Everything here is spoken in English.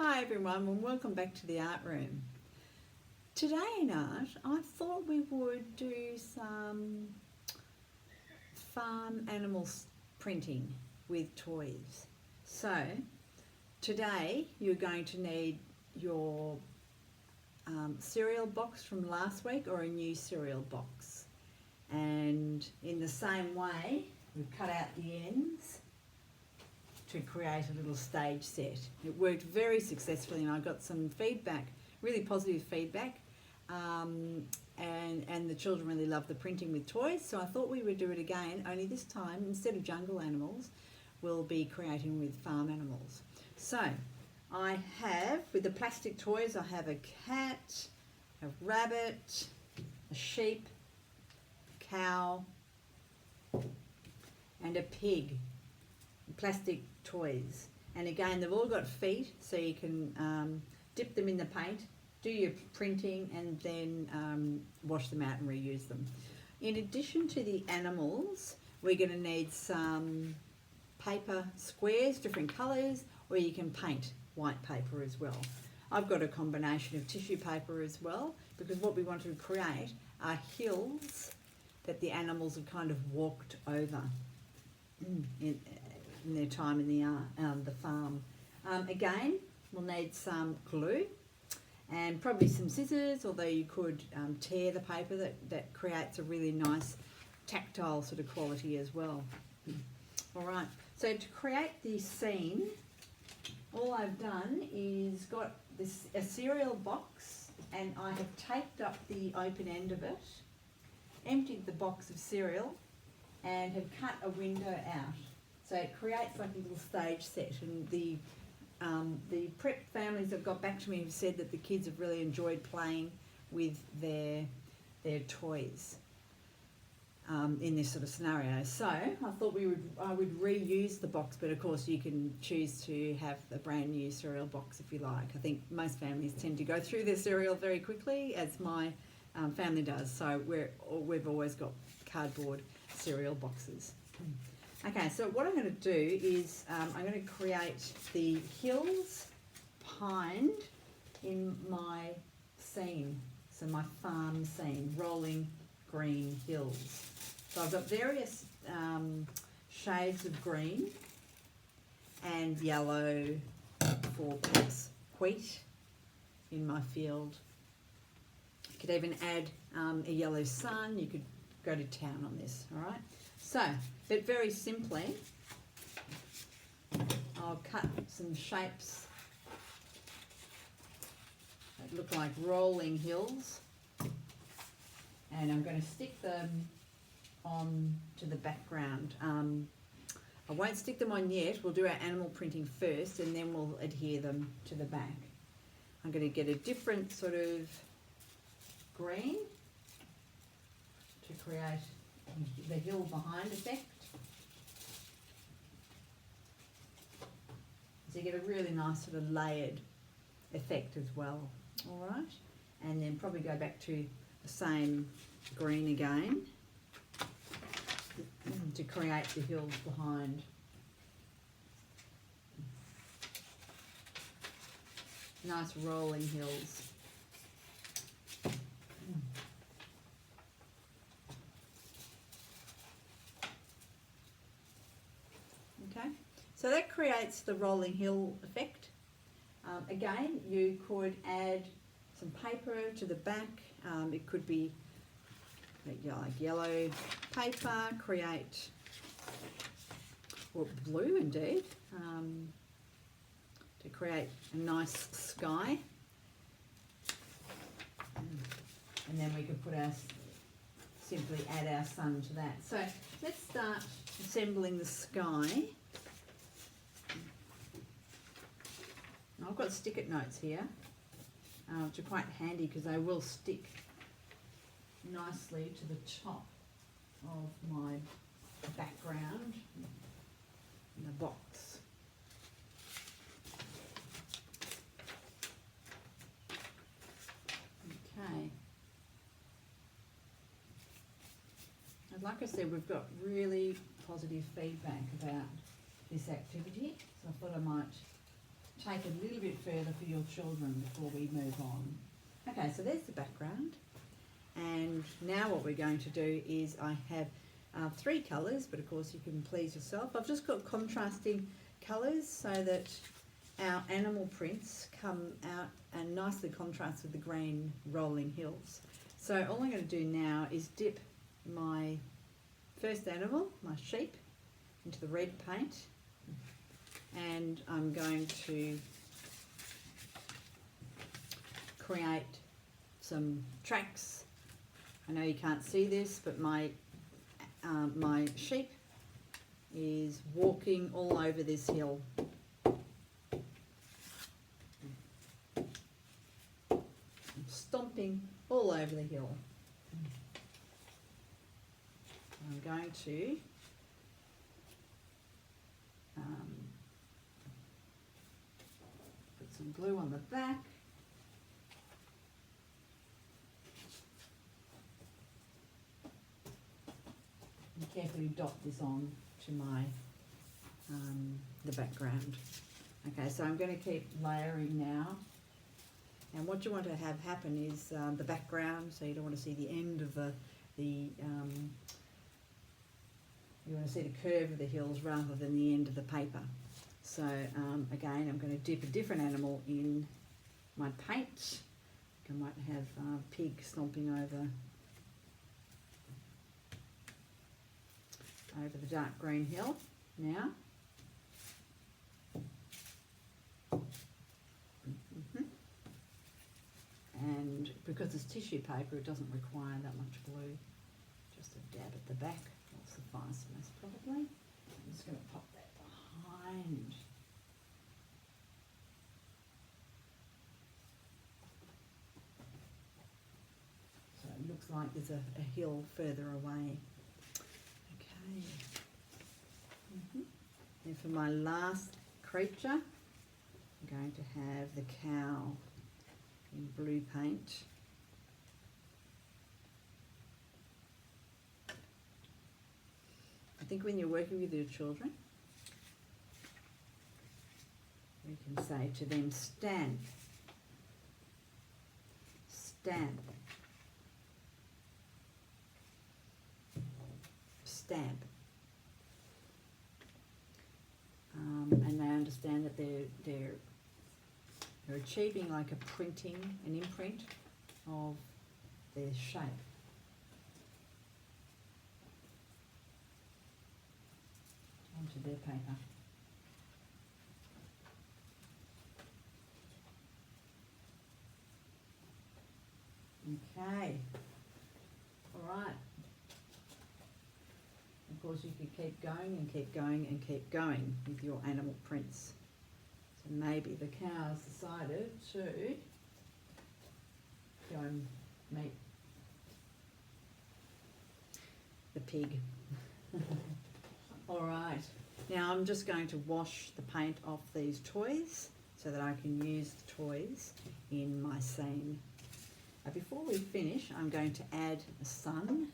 Hi everyone and welcome back to the art room. Today in art I thought we would do some farm animals printing with toys. So today you're going to need your cereal box from last week or a new cereal box, and in the same way we've cut out the ends to create a little stage set. It worked very successfully and I got some feedback, really positive feedback, and the children really loved the printing with toys, so I thought we would do it again, only this time instead of jungle animals we'll be creating with farm animals. So I have, with the plastic toys, I have a cat, a rabbit, a sheep, a cow and a pig. Plastic toys, and again they've all got feet, so you can dip them in the paint, do your printing and then wash them out and reuse them. In addition to the animals, we're going to need some paper squares, different colours, or you can paint white paper as well. I've got a combination of tissue paper as well, because what we want to create are hills that the animals have kind of walked over in their time in the farm. Again, we'll need some glue and probably some scissors, although you could tear the paper. That creates a really nice tactile sort of quality as well. Alright, so to create the scene, all I've done is got a cereal box, and I have taped up the open end of it, emptied the box of cereal and have cut a window out. So it creates like a little stage set, and the prep families have got back to me have said that the kids have really enjoyed playing with their toys in this sort of scenario. So I thought I would reuse the box, but of course you can choose to have a brand new cereal box if you like. I think most families tend to go through their cereal very quickly, as my family does. So we've always got cardboard cereal boxes. Okay, so what I'm going to do is I'm going to create the hills behind in my scene, so my farm scene, rolling green hills. So I've got various shades of green and yellow for perhaps wheat in my field. You could even add a yellow sun. You could go to town on this, all right? So, but very simply, I'll cut some shapes that look like rolling hills, and I'm going to stick them on to the background. I won't stick them on yet. We'll do our animal printing first and then we'll adhere them to the back. I'm going to get a different sort of green to create the hill behind effect. So you get a really nice sort of layered effect as well. All right, and then probably go back to the same green again to create the hills behind. Nice rolling hills. Okay, so that creates the rolling hill effect. Again, you could add some paper to the back. It could be like yellow paper, create, or blue indeed, to create a nice sky. And then we could simply add our sun to that. So let's start assembling the sky. I've got stick-it notes here, which are quite handy because they will stick nicely to the top of my background in the box. Okay. And like I said, we've got really positive feedback about this activity, so I thought I might take a little bit further for your children before we move on. Okay, so there's the background. And now what we're going to do is I have 3 colours, but of course you can please yourself. I've just got contrasting colours so that our animal prints come out and nicely contrast with the green rolling hills. So all I'm going to do now is dip my first animal, my sheep, into the red paint, and I'm going to create some tracks. I know you can't see this, but my sheep is walking all over this hill. Stomping all over the hill. I'm going to put some glue on the back. And carefully dot this on to my the background. Okay, so I'm going to keep layering now. And what you want to have happen is the background, so you don't want to see the end of you want to see the curve of the hills rather than the end of the paper. So again, I'm going to dip a different animal in my paint. I might have a pig stomping over the dark green hill now. And because it's tissue paper, it doesn't require that much glue. Just a dab at the back will suffice most probably. I'm just going to pop that behind. So it looks like there's a hill further away. Okay. And for my last creature, I'm going to have the cow in blue paint. I think when you're working with your children, you can say to them, stamp, stamp, stamp. And they understand that they're achieving like a printing, an imprint of their shape. Onto their paper. Okay. All right. Of course, you could keep going and keep going and keep going with your animal prints. So maybe the cows decided to go and meet the pig. All right. Now I'm just going to wash the paint off these toys so that I can use the toys in my scene. Before we finish, I'm going to add a sun.